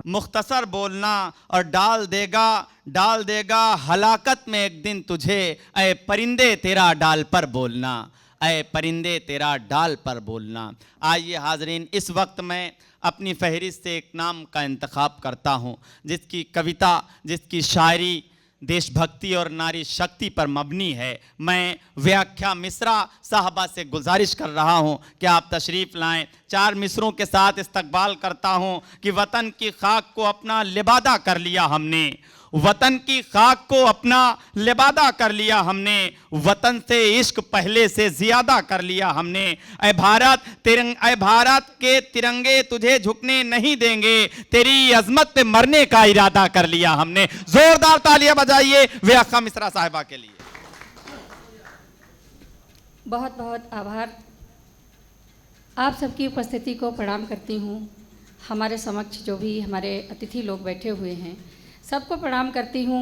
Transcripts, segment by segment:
मुख्तसर बोलना और डाल देगा हलाकत में एक दिन तुझे। ऐ परिंदे तेरा डाल पर बोलना, ऐ परिंदे तेरा डाल पर बोलना। आइए हाजरीन, इस वक्त मैं अपनी फहरिस्त से एक नाम का इंतखाब करता हूँ जिसकी कविता, जिसकी शायरी देशभक्ति और नारी शक्ति पर मबनी है। मैं व्याख्या मिश्रा साहबा से गुजारिश कर रहा हूँ कि आप तशरीफ़ लाएं। 4 मिसरों के साथ इस्तकबाल करता हूँ कि वतन की खाक को अपना लिबादा कर लिया हमने, वतन की खाक को अपना लिबादा कर लिया हमने, वतन से इश्क पहले से ज़्यादा कर लिया हमने। ऐ भारत के तिरंगे तुझे झुकने नहीं देंगे, तेरी अजमत पे मरने का इरादा कर लिया हमने। जोरदार तालियां बजाइए व्याख्या मिश्रा साहिबा के लिए। बहुत बहुत आभार। आप सबकी उपस्थिति को प्रणाम करती हूँ। हमारे समक्ष जो भी हमारे अतिथि लोग बैठे हुए हैं सबको प्रणाम करती हूँ।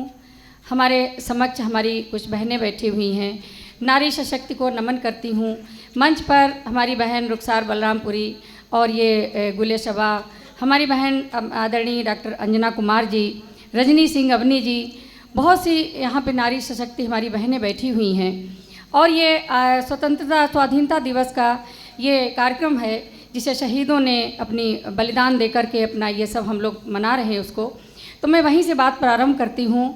हमारे समक्ष हमारी कुछ बहनें बैठी हुई हैं, नारी सशक्ति को नमन करती हूँ। मंच पर हमारी बहन रुखसार बलरामपुरी और ये गुले शबा, हमारी बहन आदरणीय डॉक्टर अंजना कुमार जी, रजनी सिंह अवनी जी, बहुत सी यहाँ पे नारी सशक्ति हमारी बहनें बैठी हुई हैं। और ये स्वतंत्रता स्वाधीनता दिवस का ये कार्यक्रम है जिसे शहीदों ने अपनी बलिदान दे करके अपना ये सब हम लोग मना रहे हैं उसको। तो मैं वहीं से बात प्रारंभ करती हूँ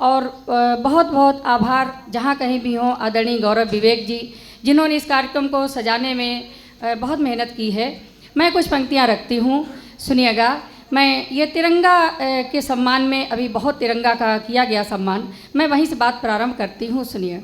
और बहुत बहुत आभार जहाँ कहीं भी हों आदरणीय गौरव विवेक जी, जिन्होंने इस कार्यक्रम को सजाने में बहुत मेहनत की है। मैं कुछ पंक्तियाँ रखती हूँ, सुनिएगा। मैं ये तिरंगा के सम्मान में, अभी बहुत तिरंगा का किया गया सम्मान, मैं वहीं से बात प्रारंभ करती हूँ, सुनिए।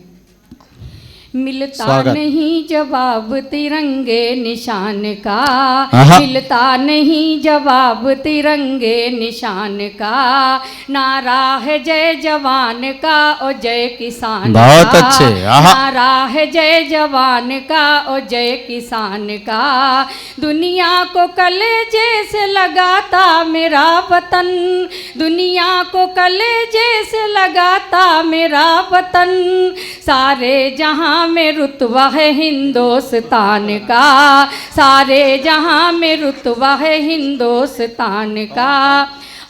मिलता नहीं जवाब तिरंगे निशान का, मिलता नहीं जवाब तिरंगे निशान का, नारा है जय जवान का और जय किसान का। बहुत अच्छे। नारा है जय जवान का और जय किसान का। दुनिया को कलेजे से लगाता मेरा वतन, दुनिया को कलेजे से लगाता मेरा वतन, सारे जहां में रुतबा है हिंदुस्तान का, सारे जहां में रुतबा है हिंदुस्तान का।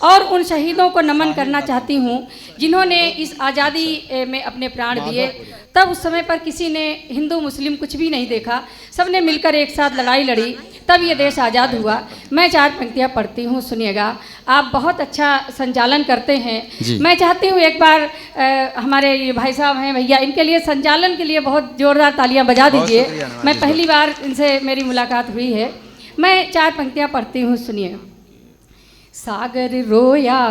और उन शहीदों को नमन करना चाहती हूँ जिन्होंने इस आज़ादी में अपने प्राण दिए। तब उस समय पर किसी ने हिंदू मुस्लिम कुछ भी नहीं देखा, सब ने मिलकर एक साथ लड़ाई लड़ी, तब ये देश आज़ाद हुआ। मैं 4 पंक्तियाँ पढ़ती हूँ, सुनिएगा। आप बहुत अच्छा संचालन करते हैं। मैं चाहती हूँ एक बार हमारे ये भाई साहब हैं भैया, इनके लिए संचालन के लिए बहुत ज़ोरदार तालियां बजा दीजिए। मैं पहली बार इनसे मेरी मुलाकात हुई है। मैं 4 पंक्तियाँ पढ़ती हूँ, सुनिए। सागर रोया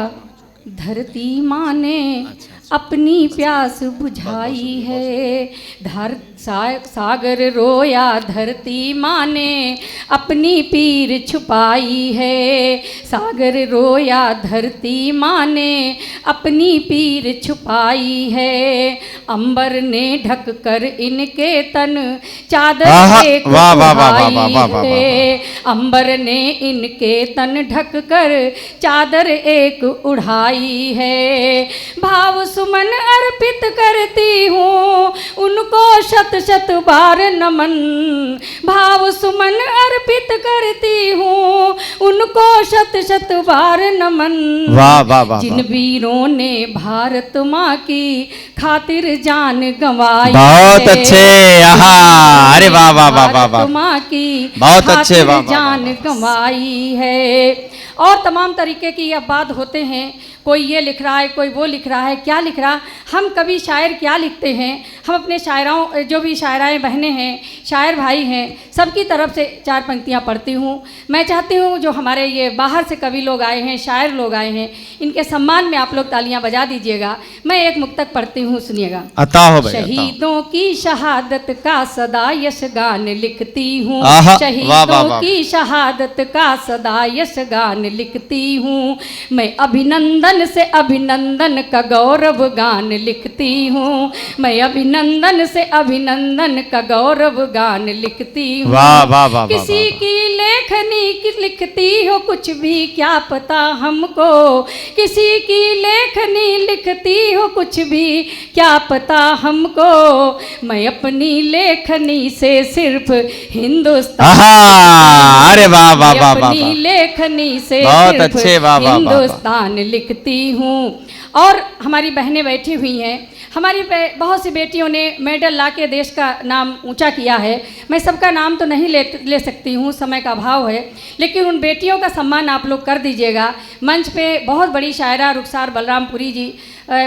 धरती माँ ने अपनी प्यास बुझाई है, सागर रोया धरती माँ ने अपनी पीर छुपाई है, सागर रोया धरती माँ ने अपनी पीर छुपाई है, अंबर ने ढक कर इनके तन चादर एक उड़ाई है, अंबर ने इनके तन ढक कर चादर एक उड़ाई है। भाव सुमन अर्पित करती हूँ उनको शत शत बार नमन, भाव सुमन अर्पित करती हूँ उनको शत शत बार नमन। वाह वाह वाह। जिन वीरों ने भारत माँ की खातिर जान गंवाई, बहुत अच्छे। अरे वाह वाह वाह वाह। भारत माँ की बहुत अच्छे जान गंवाई है। और तमाम तरीके की अब बात होते हैं, कोई ये लिख रहा है, कोई वो लिख रहा है, क्या लिख रहा। हम कभी शायर क्या लिखते हैं, हम अपने शायराओं, जो भी शायराएँ बहनें हैं, शायर भाई हैं, सबकी तरफ से 4 पंक्तियाँ पढ़ती हूँ। मैं चाहती हूँ जो हमारे ये बाहर से कवि लोग आए हैं, शायर लोग आए हैं, इनके सम्मान में आप लोग तालियां बजा दीजिएगा। मैं एक मुक्तक पढ़ती हूँ, सुनिएगा। शहीदों की शहादत का सदा यश गान लिखती हूँ, शहीदों की शहादत का सदा यश गान लिखती हूँ, मैं अभिनंदन से अभिनंदन का गौरव गान लिखती हूँ, मैं अभिनंदन से अभिनंदन का गौरव गान लिखती हूँ। किसी की लेखनी की लिखती हो कुछ भी क्या पता हमको, किसी की लेखनी लिखती हो कुछ भी क्या पता हमको, मैं अपनी लेखनी से सिर्फ हिंदुस्तान, अरे वाह वाह वाह, अपनी लेखनी से बहुत सिर्फ अच्छे, वाह, वाह, वाह, वाह। हिंदुस्तान लिखती हूँ। और हमारी बहनें बैठी हुई हैं, हमारी बहुत सी बेटियों ने मेडल ला के देश का नाम ऊंचा किया है। मैं सबका नाम तो नहीं ले सकती हूँ, समय का अभाव है, लेकिन उन बेटियों का सम्मान आप लोग कर दीजिएगा। मंच पे बहुत बड़ी शायरा रुखसार बलरामपुरी जी,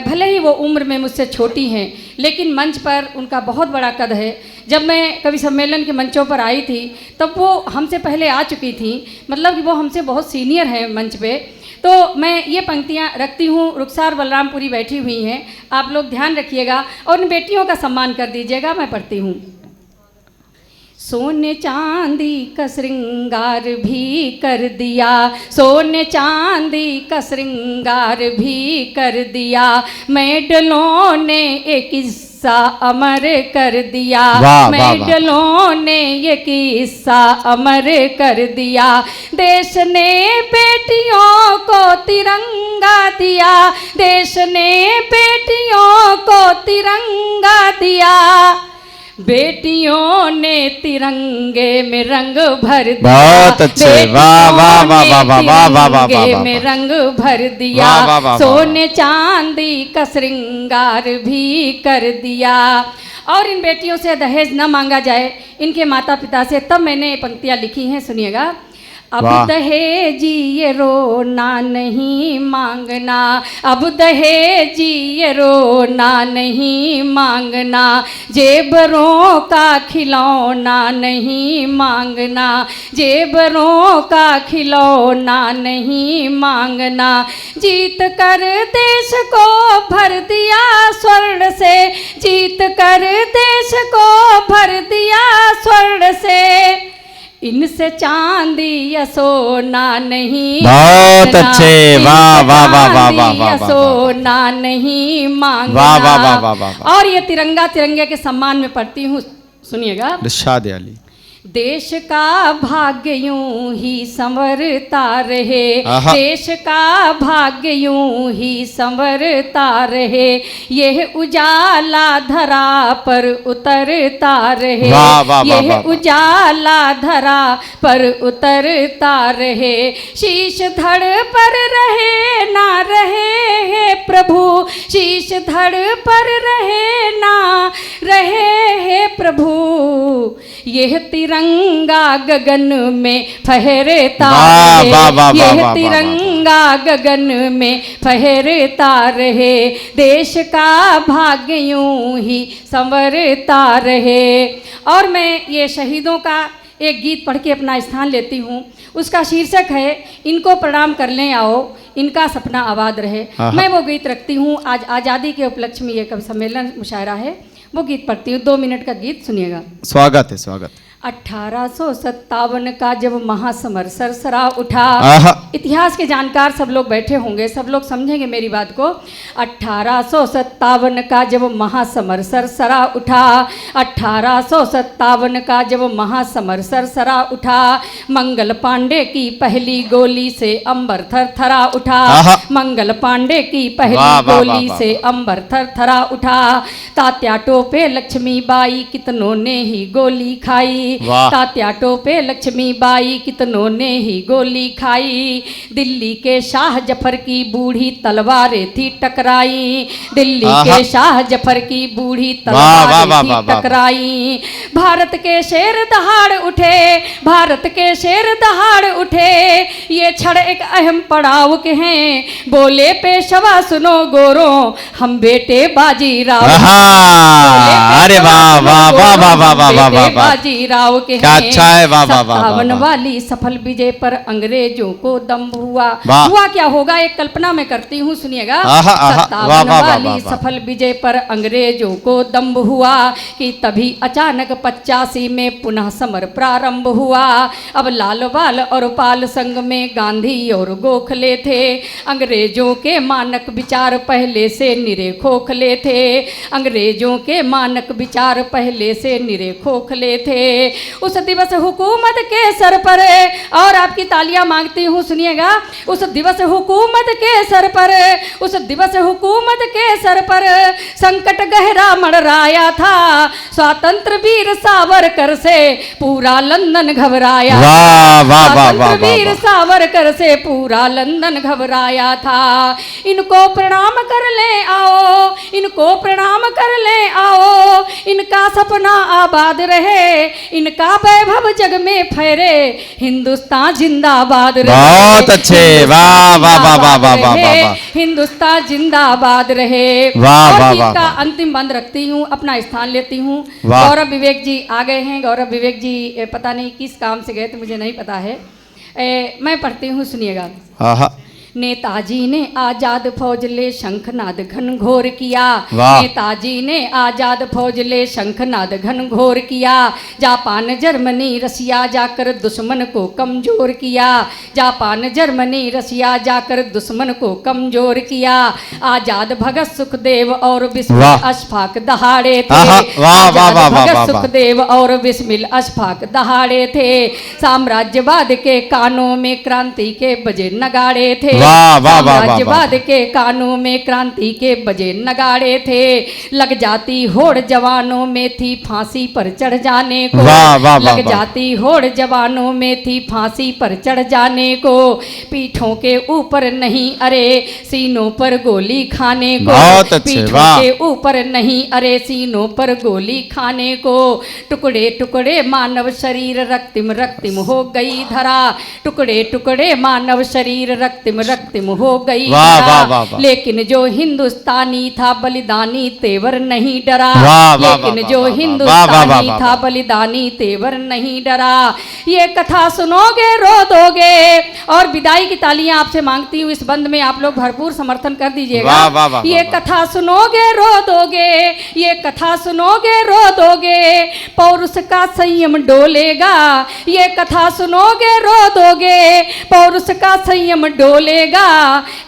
भले ही वो उम्र में मुझसे छोटी हैं, लेकिन मंच पर उनका बहुत बड़ा कद है। जब मैं कवि सम्मेलन के मंचों पर आई थी तब वो हमसे पहले आ चुकी थी, मतलब कि वो हमसे बहुत सीनियर हैं मंच पे। तो मैं ये पंक्तियाँ रखती हूँ, रुखसार बलरामपुरी बैठी हुई हैं, आप लोग ध्यान रखिएगा और उन बेटियों का सम्मान कर दीजिएगा। मैं पढ़ती हूँ। सोने चांदी का श्रृंगार भी कर दिया, सोने चांदी का श्रृंगार भी कर दिया, मेडलों ने एक किस्सा अमर कर दिया, मेडलों ने ये किस्सा अमर कर दिया। देश ने बेटियों को तिरंगा दिया, देश ने बेटियों को तिरंगा दिया, बेटियों ने तिरंगे में रंग भर दिया। बहुत अच्छे, वाह वाह वाह वाह वाह वाह वाह वाह, तिरंगे में रंग भर दिया, सोने चांदी का श्रृंगार भी कर दिया। और इन बेटियों से दहेज न मांगा जाए, इनके माता पिता से, तब मैंने ये पंक्तियाँ लिखी हैं, सुनिएगा। अब दहेजी ये रोना नहीं मांगना, अब दहेजी ये रोना नहीं मांगना, जेबरों का खिलौना नहीं मांगना, जेबरों का खिलौना नहीं मांगना, जीत कर देश को भर दिया स्वर्ण से, जीत कर देश को भर दिया स्वर्ण से, इनसे चांदी या सोना नहीं, बहुत अच्छे, वाह वाह वाह वाह वाह वाह, सोना नहीं मांगना। वाह वाह वाह वाह वाह। और ये तिरंगा तिरंगे के सम्मान में पढ़ती हूँ, सुनिएगा। इरशाद अली। देश का भाग्य यूं ही संवरता रहे, देश का भाग्य यूं ही संवरता रहे, यह उजाला धरा पर उतरता रहे, यह उजाला धरा पर उतरता रहे, शीश धड़ पर रहे ना रहे है प्रभु, शीश धड़ पर रहे ना रहे है प्रभु, यह तिरंगा गगन में फहरता रहे, यह तिरंगा गगन में फहरता रहे, देश का भाग्य यूं ही संवरता रहे। और मैं ये शहीदों का एक गीत पढ़ के अपना स्थान लेती हूँ, उसका शीर्षक है इनको प्रणाम कर लें आओ, इनका सपना आबाद रहे। मैं वो गीत रखती हूँ, आज आज़ादी के उपलक्ष्य में ये कवि सम्मेलन मुशायरा है, वो गीत पढ़ती हूँ। 2 मिनट का गीत सुनिएगा। स्वागत है, स्वागत। 1857 का जब महासमर सरसरा उठा, इतिहास के जानकार सब लोग बैठे होंगे, सब लोग समझेंगे मेरी बात को। 1857 का जब महासमर सरसरा उठा, 1857 का जब महासमर सरसरा उठा, मंगल पांडे की पहली गोली से अंबर थरथरा उठा, मंगल पांडे की पहली गोली से अंबर थरथरा उठा, तात्या टोपे लक्ष्मीबाई कितनों ने ही गोली खाई, तात्या टोपे लक्ष्मीबाई कितनों ने ही गोली खाई, दिल्ली के शाह जफर की बूढ़ी तलवारें थी टकराई, दिल्ली के शाह जफर की बूढ़ी तलवारें थी टकराई, भारत के शेर दहाड़ उठे, भारत के शेर दहाड़ उठे, ये क्षण एक अहम पड़ाव के हैं, बोले पेशवा सुनो गोरो हम बेटे बाजीराव, अरे वाह वाह वाह वाह वाह वाह वाह, बाजीराव के क्या अच्छा है, वाह वाह वाह। 57 वाली सफल विजय पर अंग्रेजों को दम्भ हुआ, हुआ क्या होगा एक कल्पना में करती हूँ, सुनिएगा। 57 वाली सफल विजय पर अंग्रेजों को दम्भ हुआ कि तभी अचानक 85 में पुनः समर प्रारंभ हुआ, अब लाल बाल और पाल संग में गांधी और गोखले थे, अंग्रेजों के मानक विचार पहले से निरे खोखले थे, अंग्रेजों के मानक विचार पहले से निरे खोखले थे, उस दिवस हुकूमत के सर पर, और आपकी तालियां मांगती हूँ, सुनिएगा। उस दिवस हुकूमत के सर पर, उस दिवस हुकूमत के सर पर संकट गहरा मंडराया था, स्वातंत्र वीर सावरकर से पूरा लंदन घबराया। वाह वाह वाह वाह स्वातंत्र वीर सावरकर से पूरा लंदन घबराया था। इनको प्रणाम कर ले आओ, इनको प्रणाम कर ले आओ, इनका सपना आबाद रहे, इनका वैभव जग में फहरे, हिंदुस्तान जिंदाबाद रहे। बहुत अच्छे, वाह वाह वाह वाह वाह वाह वाह, हिंदुस्तान जिंदाबाद रहे। वाह और वाह गीत वाह का वाह। अंतिम बंद रखती हूँ, अपना स्थान लेती हूँ। वाह। गौरव विवेक जी आ गए हैं। गौरव विवेक जी पता नहीं किस काम से गए तो मुझे नहीं पता है। मैं पढ़ती हूँ, सुनिएगा। आहा, नेताजी ने आजाद फौज ले शंखनाद घनघोर किया, वाह। नेताजी ने आजाद फौज ले शंखनाद घनघोर किया, जापान जर्मनी रसिया जाकर दुश्मन को कमजोर किया, जापान जर्मनी रसिया जाकर दुश्मन को कमजोर किया। आजाद भगत सुखदेव और बिस्मिल वाह। अशफाक दहाड़े थे, आहा, वाह, वाह, आजाद वाह, वाह, भगत वाह, वाह। सुखदेव और बिस्मिल अशफाक दहाड़े थे, साम्राज्यवाद के कानों में क्रांति के बजे नगाड़े थे, वाह, वाह, वाह, वाह, वाह। साम्राज्यवाद के कानों में क्रांति के बजे नगाड़े थे, लग जाती होड़ जवानों में थी फांसी पर चढ़ जाने को, वाह, वाह, वाह, लग वाह। जाती होड़ जवानों में थी फांसी पर चढ़ जाने को, पीठों के ऊपर नहीं अरे सीनों पर गोली खाने को, बहुत अच्छे, पीठों वाह। के ऊपर नहीं अरे सीनों पर गोली खाने को, टुकड़े टुकड़े मानव शरीर रक्तिम रक्तिम हो गई धरा, टुकड़े टुकड़े मानव शरीर रक्तिम रक्तिम हो गई वाह, धरा, वाह, वाह, वाह। लेकिन जो हिंदुस्तानी था बलिदानी तेवर नहीं डरा, वाह, वाह, लेकिन वाह, जो वाह, वाह, हिंदुस्तानी वाह, वाह, था वाह। बलिदानी तेवर नहीं डरा। ये कथा सुनोगे रो दोगे। और विदाई की तालियां आपसे मांगती हूँ, इस बंद में आप लोग भरपूर समर्थन कर दीजिएगा। वाह, वाह, वाह, ये वाह। कथा सुनोगे रो दोगे, ये कथा सुनोगे रो दोगे, पौरुष का संयम डोलेगा, ये कथा सुनोगे रो दोगे, पौरुष का संयम डोलेगा,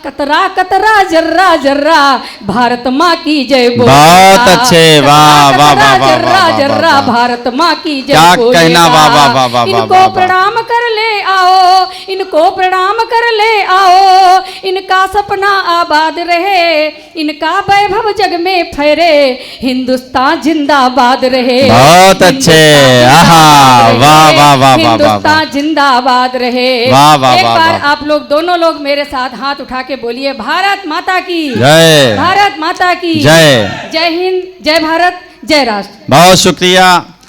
कतरा कतरा जर्रा जर्रा भारत माँ की जय बोलेगा। बहुत अच्छे, वाह, कतरा वाह, वाह, कतरा वाह, जर्रा वाह, वाह, जर्रा वाह। भारत माँ की जय क्या बोलेगा। कहना, वाह, वाह, वाह, वाह, इनको वाह, वाह। प्रणाम कर ले आओ, इनको प्रणाम कर ले आओ, इनका सपना आबाद रहे, इनका वैभव जग में फहरे, हिंदुस्तान जिंदाबाद रहे। बहुत अच्छे, आहा, वाह, वाह, वाह, वाह, वाह, हिंदुस्तान जिंदाबाद रहे। वाह, वाह, एक वाह, बार वाह। आप लोग दोनों लोग मेरे साथ हाथ उठा के बोलिए, भारत माता की जय, भारत माता की जय। जय हिंद, जय भारत, जय राष्ट्र। बहुत शुक्रिया।